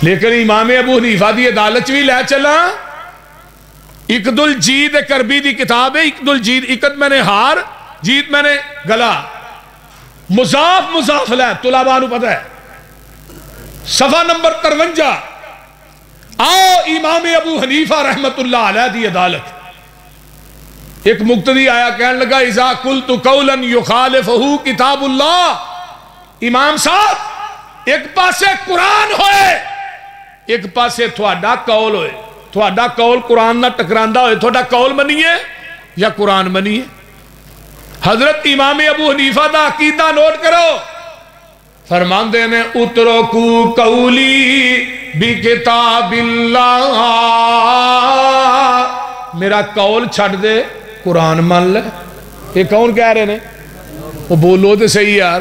لیکن امام ابو حنیفہ دی عدالت بھی لے چلا اقد الجید کربی دی کتاب ہے اقد الجید اقد میں نے ہار جید میں نے گلا مضاف مضاف لے طلباء نو پتہ ہے صفحہ نمبر 53 آؤ امام ابو حنیفہ رحمت اللہ علیہ دی عدالت ایک مقتدی آیا کہنے لگا اذا قلت قولا یخالفہ کتاب اللہ امام صاحب ایک پاسے قرآن ہوئے ایک پاسے تھوڑا قول ہوئے تھوڑا قول قرآن نہ ٹکراندہ ہوئے تھوڑا قول منیے یا قرآن منیے حضرت امام ابو حنیفہ دا عقیدہ نوٹ کرو فرمان دینے اترکو قولی بکتاب اللہ میرا قول چھڑ دے قرآن مان لے یہ کون کہہ رہے ہیں وہ بولو تو صحیح یار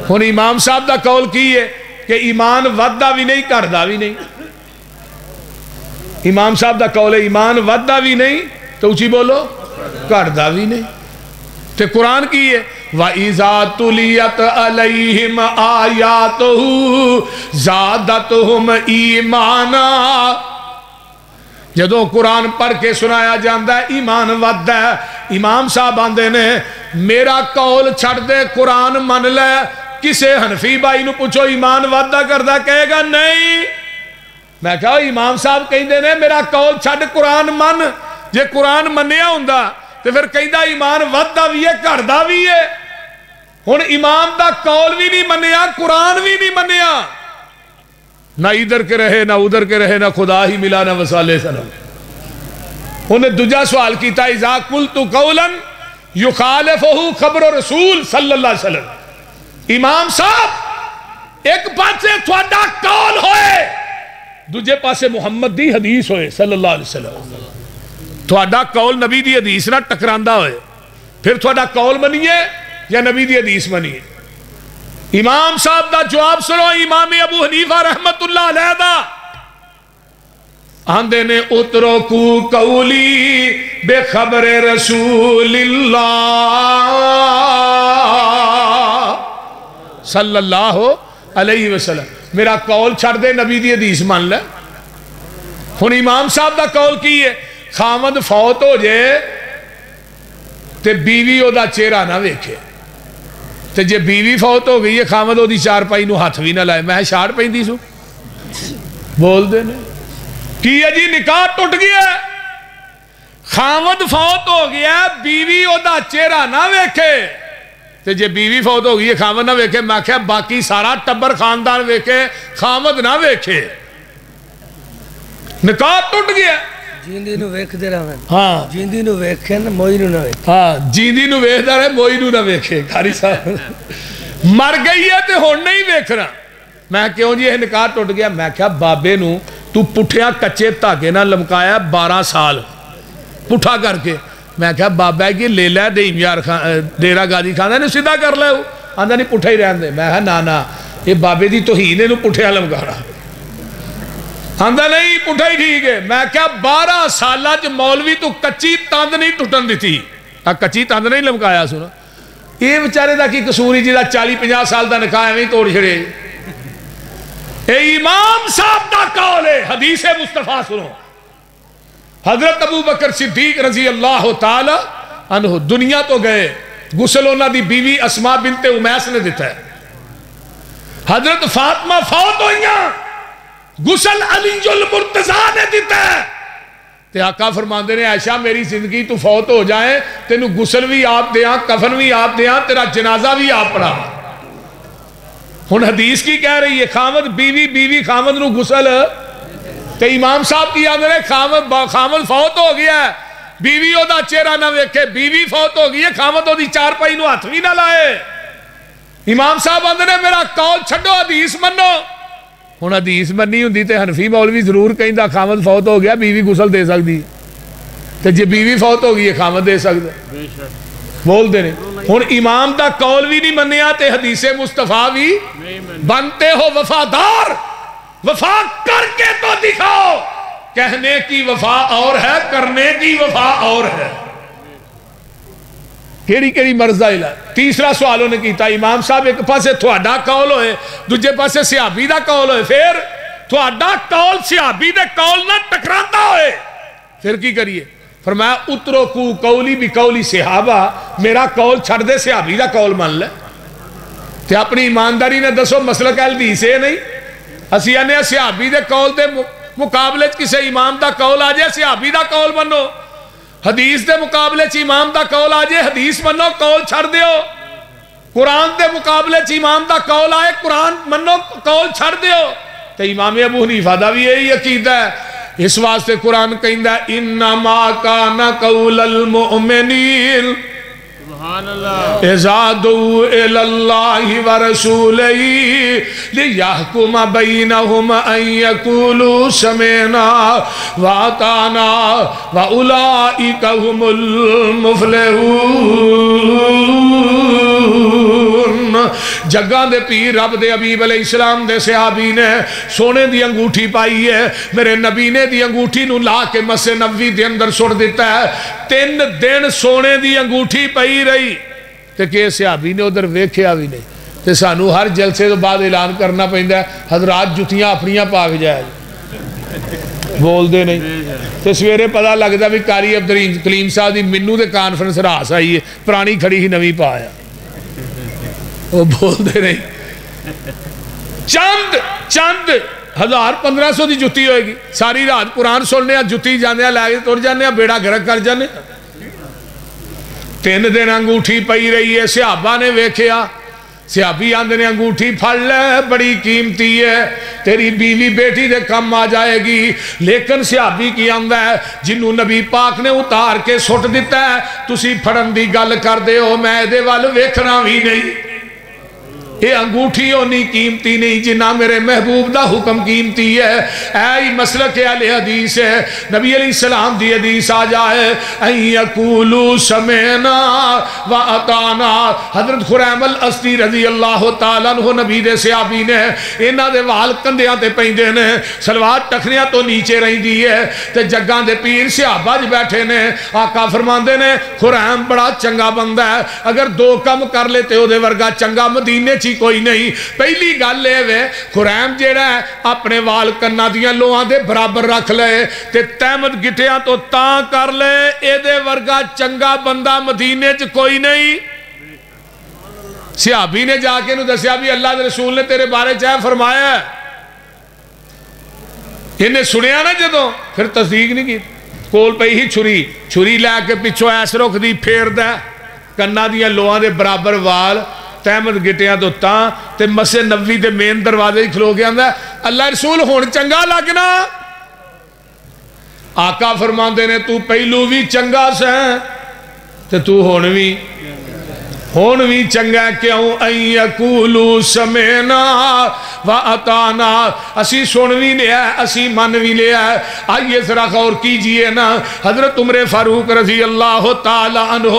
ہن امام صاحب دا قول کی ہے کہ ایمان ودہ بھی نہیں کردہ بھی نہیں امام صاحب دا قول ہے ایمان ودہ بھی نہیں تو اچھی بولو کردہ بھی نہیں تے قرآن کی ہے وَإِذَا تُلِيَتْ عَلَيْهِمْ آيَاتُهُ زَادَتْهُمْ ایمانا جدو قرآن پڑھ کے سنایا جاندہ ہے ایمان ود ہے امام صاحب آندے نے میرا قول چھڑ دے قرآن من لے کسے حنفی بھائی نو پوچھو ایمان ودہ کردہ کہے گا نہیں میں کہا امام صاحب کہیں دے نے میرا قول چھڑ قرآن من جے قرآن منیا ہوندہ تو پھر کہیں دا ایمان ودہ بھی ہے کردہ بھی ہے ہن امام دا قول بھی نہیں منیا قرآن بھی نہیں منیا نہ ادھر کے رہے نہ ادھر کے رہے نہ خدا ہی ملا نہ وصالے سلام انہیں دوجہ سوال کیتا اذا قلت قولا یخالفہ خبر رسول صلی اللہ علیہ وسلم امام صاحب ایک پاسے تھوڑا قول ہوئے دوجہ پاسے محمد دی حدیث ہوئے صلی اللہ علیہ وسلم تھوڑا قول نبی دی حدیث نہ ٹکراندہ ہوئے پھر تھوڑا قول منیے یا نبی دی حدیث منیے امام صاحب دا جواب سنو امام ابو حنیفہ رحمت اللہ علیہ دا آندے نے اترکو قولی بے خبر رسول اللہ صلی اللہ علیہ وسلم میرا قول چھڑ دے نبی دی حدیث مان لے ہن امام صاحب دا قول کی ہے خامد فوت ہو جائے تے بیوی او دا چہرہ نہ ویکھے تے جے بیوی فوت ہو گئی ہے خامد او دی چار پائی نو ہاتھ بھی نہ لائے میں شاڑ پہن دی سو بول دے نے کی ہے جی نکاح ٹوٹ گیا ہے خامد فوت ہو گیا بیوی او دا چہرہ نہ ویکھے تے جے بیوی فوت ہو گئی ہے خامد نہ ویکھے میں کہا باقی سارا ٹبر خاندان ویکھے خامد نہ ویکھے نکاح ٹوٹ گیا جیندی نو ویکھ دے رہا ہے ہاں جیندی نو ویکھے نا موئی نو نہ ویکھے ہاں جیندی نو ویکھ دے رہے موئی نو نہ ویکھے کھاری صاحب مر گئی ہے تے ہون نہیں ویکھ رہا میں کیوں جی یہ نکاح ٹوٹ گیا میں کہا بابے نو تو پٹھیاں کچے تاکے نہ لمکایا 12 سال پٹھا کر کے میں کہا بابا ہے کہ لے لے دیم یار دیرہ گادی کھانا نے سیدھا کر لے ہو آندھا نہیں پٹھا ہی رہن دے میں کہا نانا یہ بابے دی توہین نو پٹھیاں لمکا رہا آندھا نہیں پٹھا ہی ٹھیک ہے میں کہا 12 سالہ جو مولوی تو کچی تاند نہیں ٹوٹن دی تھی کچی تاند نہیں لمکایا سنا یہ بچارے دا کی قصوری جی دا 40-50 سال دا نکاح ہے توڑ چھڑے اے امام صاحب دا قول ہے حدیث مصطفیٰ سنو حضرت ابو بکر صدیق رضی اللہ تعالی عنہ دنیا تو گئے غسل ہونا دی بیوی اسماء بنت امیس نے دیتا ہے حضرت فاطمہ فوت ہوئیاں غسل علی المرتضیٰ نے دیتا ہے تے آقا فرماندے نے عائشہ میری زندگی تو فوت ہو جائیں تینو غسل بھی آپ دیاں کفن بھی آپ دیاں تیرا جنازہ بھی آپ پڑھا ہن حدیث کی کہہ رہی ہے خامد بیوی بیوی خامد نو غسل تے امام صاحب کی آدھے خامد فوت ہو گیا ہے، بیوی او دا چہرہ نہ ویکھے، بیوی فوت ہو گئی ہے، خامد او دی چار پائی نو ہاتھ بھی نہ لائے۔ امام صاحب آدھے نے میرا قول چھڑو حدیث منو، ہن حدیث مننی ہوندی تے حنفی مولوی ضرور کہندا خامد فوت ہو گیا بیوی غسل دے سکدی، تے جے بیوی فوت ہو گئی ہے خامد دے سکدا، بول دے نے۔ ہن امام دا قول بھی نہیں منیا تے حدیث مصطفیٰ بھی بنتے ہو وفادار، وفا کر کے تو دکھاؤ، کہنے کی وفا اور ہے، کرنے کی وفا اور ہے۔ کیڑی مرضہ علا۔ تیسرا سوالوں نے کیتا امام صاحب ایک پاسے تھوڑا قول ہوئے، دوجے پاسے صحابی دا قول ہوئے، پھر تھوڑا قول صحابی دے قول نہ ٹکراتا ہوئے، پھر کی کریے؟ فرمایا اترکو قولی بھی قولی صحابہ، میرا قول چھڑ دے صحابی دا قول مان لے۔ تے اپنی ایمانداری نے دسو مسلک حدیث ہے نہیں، اسی آنے صحابی دے قول دے مقابلے کسے امام دا قول آ جائے صحابی دا قول منو، حدیث دے مقابلے چ امام دا قول آ جائے حدیث منو، قول چھڑ دیو۔ قرآن دے مقابلے چ امام دا قول آئے قرآن منو، قول چھڑ دیو۔ تو امام ابو حنیفہ دا بھی یہی عقیدہ ہے، اس واسطے قرآن کہندا انما کان قول المؤمنین اذا دعوا الی اللہ ورسولہ لیحکم بینہم ان یقولوا سمعنا واطعنا واولئک هم المفلحون۔ جگہ دے پیر رب دے حبیب علیہ السلام دے صحابی نے سونے دی انگوٹھی پائی ہے، میرے نبی نے دی انگوٹھی نو لا کے مسجد نبوی دے اندر سٹ دیتا ہے، 3 دن سونے دی انگوٹھی پئی رہی، تے کہ صحابی نے ادھر ویکھیا بھی نہیں۔ تے سانو ہر جلسے تو بعد اعلان کرنا پیندا ہے حضرات جتیاں اپنیاں پاک جائے، بول دے نہیں۔ تے سویرے پتہ لگدا بھی قاری عبدالکلیم صاحب دی منو دے کانفرنس راس آئی ہے، پرانی کھڑی ہی نویں پایا، وہ بول دے نہیں۔ چند 1500 دی جتی ہوئے گی، ساری رات قرآن سننے جتی جانے لائے تر جانے بیڑا گھرک کر جانے۔ 3 دن انگوٹھی پئی رہی ہے، صحابہ نے ویکھیا، صحابی آندے نے انگوٹھی پھڑ لے بڑی قیمتی ہے، تیری بیوی بیٹی دے کم آ جائے گی، لیکن صحابی کی آندہ ہے جنہوں نبی پاک نے اتار کے سٹ دیتا ہے، تسی پھڑن دی گل کر دے ہو، میں دے وال ویکھنا بھی نہیں۔ یہ انگوٹھی ہونی قیمتی نہیں جنہ میرے محبوب دا حکم قیمتی ہے۔ اے مسلک اہل حدیث ہے، نبی علیہ السلام دی حدیث آ جائے ان یقولوا سمعنا واطعنا۔ حضرت خریم الاسدی رضی اللہ تعالیٰ عنہ نبی دے صحابی نے انہاں دے وال کندیاں تے پیندے نے، سلوار ٹکھنیاں تو نیچے رہی دی ہے، تے جگاں دے پیر صحابہ ج بیٹھے نے، آقا فرماندے نے خریم بڑا چنگا بندہ ہے، اگر 2 کم کر لیتے ہو دے ورگا چنگا مدینے چی کوئی نہیں۔ پہلی گل لے وے خریم جیڑا ہے اپنے وال کنہ دیاں لوہاں دے برابر رکھ لے تے تحمد گٹیاں تو تاں کر لے، اے دے ورگا چنگا بندہ مدینے چ کوئی نہیں۔ صحابی نے جا کے نو دسیا بھی اللہ دے رسول نے تیرے بارے چاہے فرمایا ہے، انہیں سنیا نا جدوں پھر تصدیق نہیں کی، کول پئی ہی چھری لے کے پچھو ایس رکھ دی پھیر دے، کنہ دیاں لوہاں دے برابر وال تحمد گٹیاں تو تاں تے مسجد نبوی دے مین دروازے کھلو گیا اندر اللہ رسول ہون چنگا لگنا۔ آقا فرماندے نے تو پہلو بھی چنگا سیں تے تو ہون بھی چنگا کیوں ان یقولوا سمعنا واطعنا، اسی سن بھی لیا ہے اسی من بھی لیا ہے۔ آئیے ذرا غور کیجئے نا، حضرت عمر فاروق رضی اللہ تعالی عنہ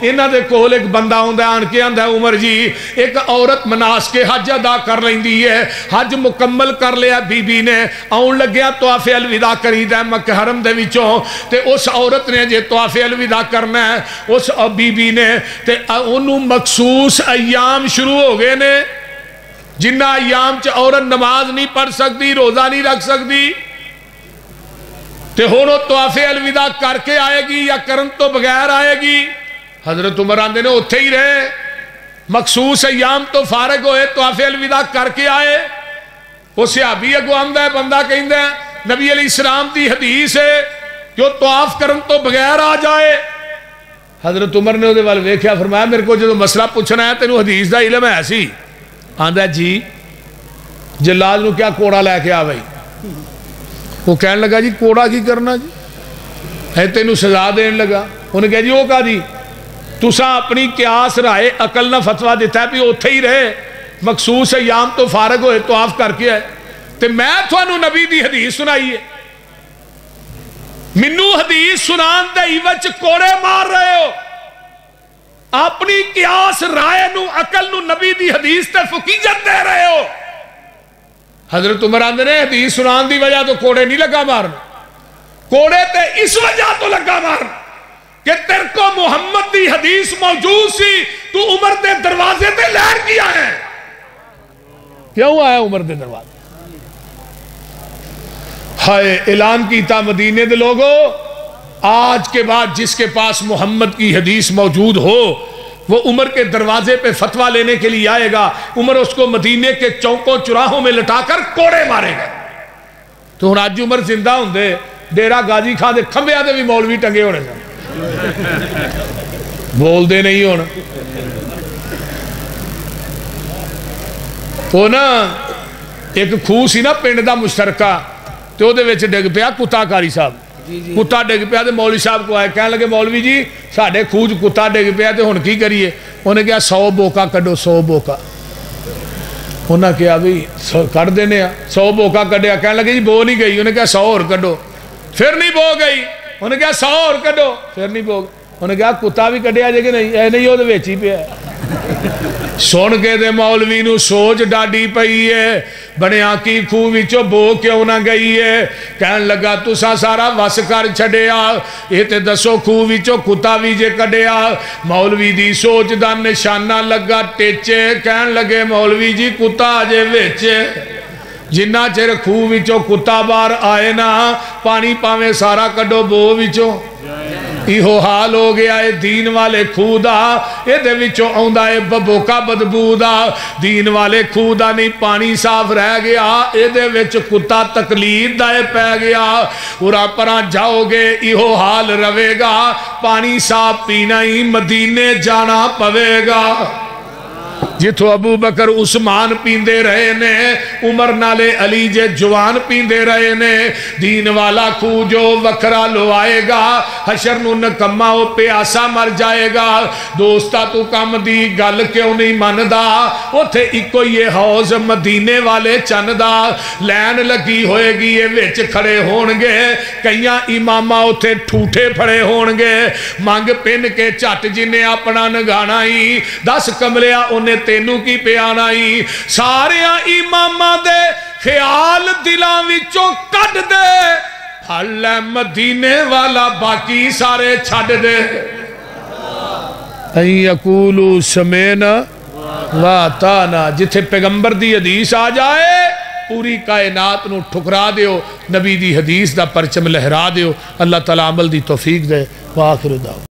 انہاں دے کول ایک بندہ ہوندا آن کے آندا عمر جی ایک عورت مناس کے حج ادا کر لیندی ہے، حج مکمل کر لیا بی بی نے، آن لگیا طواف الوداع کریدا ہے مکہ حرم دے وچوں، تے اس عورت نے جے طواف الوداع کرنا ہے اس بی بی نے تے انہوں مخصوص ایام شروع ہو گئے نے جنہ ایام چ عورت نماز نہیں پڑھ سکتی، روزہ نہیں رکھ سکتی، تے ہونو طواف الوداع کر کے آئے گی یا کرن تو بغیر آئے گی۔ حضرت عمر آندے نے اتھے ہی رہے، مخصوص ایام تو فارغ ہوئے طواف الوداع کر کے آئے۔ وہ صحابی اگو آمدہ ہے بندہ کہندہ ہے نبی علیہ السلام دی حدیث ہے کہ وہ طواف کرن تو بغیر آ جائے۔ حضرت عمر نے وال ویکھیا فرمایا میرے کو جو مسئلہ پوچھنا ہے تینوں حدیث دا علم ہے سی؟ آندہ جی جلال نو کیا کوڑا لے کے آ بھائی، وہ کہنے لگا جی کوڑا کی کرنا جی ہے تینوں سزا دین لگا. انہیں کہا جی وہ کہا دی تساں اپنی قیاس رائے عقل نہ فتوہ دیتا ہے بھی اوتھے ہی رہے مخصوص ایام تو فارغ ہوئے طواف کر کے آئے تے میں تھانوں نبی دی حدیث سنائی ہے منو حدیث سنان دے ایوچ کوڑے مار رہے ہو اپنی قیاس رائے نو عقل نو نبی دی حدیث تے فقیجت دے رہے ہو. حضرت عمر آندے نے حدیث سنان دی وجہ تو کوڑے نہیں لگا مارنا کوڑے تے اس وجہ تو لگا مارنا کہ تیر کو محمد دی حدیث موجود سی تو عمر دے دروازے تے لہر کیا ہے. کیوں آیا عمر دے دروازے؟ ہائے اعلان کیتا مدینے دے لوگو آج کے بعد جس کے پاس محمد کی حدیث موجود ہو وہ عمر کے دروازے پہ فتوہ لینے کے لیے آئے گا. عمر اس کو مدینے کے چوکوں چراہوں میں لٹا کر کوڑے مارے گا. تو ہن آج عمر زندہ ہوں دے ڈیرا غازی خان دے کھمبے آدھے بھی مولوی ٹنگے ہونے سن بول دے نہیں ہونا. وہ نا ایک خوہ سی نا پنڈ دا مشترکہ تو دے وچ ڈگ پیا کتا کاری صاحب کتا ڈگ پیا تے مولوی صاحب کو آئے کہنے لگے مولوی جی ساڑھے خوج کتا ڈگ پیا تے ہن کی کریے. انہیں کہا 100 بوکا کڈو 100 بوکا. انہاں کہا بھی کر دینے 100 بوکا کڈیا. کہنے لگے جی بو نہیں گئی. انہیں کہا 100 اور کڈو پھر نہیں بو گئی. انہیں کہا 100 اور کڈو پھر نہیں بو گئی. انہیں کہا کتا بھی کڈیا جے کہ نہیں اے نہیں ہو دے ویچی پہ ہے. سن کے دے مولوی نو سوچ ڈاڈی پئی ہے بنیا کی خوہ وچو بو کیوں نہ گئی ہے. کہن لگا تسا سارا وس کر چھڑیا یہ تے دسو خوہ وچو کتا بھی جے کڈیا. مولوی دی سوچ دا نشانہ لگا ٹیچے. کہن لگے مولوی جی کتا جے ویچے جنہ چر خوہ وچو کتا بار آئے نا پانی پاویں سارا کڈو بو وچو. ایہو حال ہو گیا ہے دین والے خوہ دا اے دے وچوں آندا ہے ببوکا بدبو دا. دین والے خوہ دا نہیں پانی صاف رہ گیا اے دے وچ کتا تقلید دا پہ گیا. اورا پرا جاؤ گے ایہو حال روے گا پانی صاف پینا ہی مدینے جانا پوے گا. جتو ابو بکر عثمان پیندے رہے نے عمر نالے علی جے جوان پیندے رہے نے. دین والا خوہ جو وکرا لو آئے گا حشر نو نکمہ ہو پیاسا مر جائے گا. دوستا تو کم دی گل کیوں نہیں مندہ اتھے ایکو یہ حوض مدینے والے چندہ لین لگی ہوئے گی یہ ویچ کھڑے ہونگے کئیاں امامہ اتھے ٹھوٹے پھڑے ہونگے مانگ پن کے چٹ جنہیں اپنا نگانا ہی 10 کملیا انہیں تینوں کی پیانا ہی ساریاں امامہ دے خیال دلاں وچوں کٹ دے حل مدینے والا باقی سارے چھڑ دے. این یقولو سمینا واتانا جتھے پیغمبر دی حدیث آ جائے پوری کائنات نو ٹھکرا دیو نبی دی حدیث دا پرچم لہرا دیو. اللہ تعالیٰ عمل دی توفیق دے. وآخر دعوانا.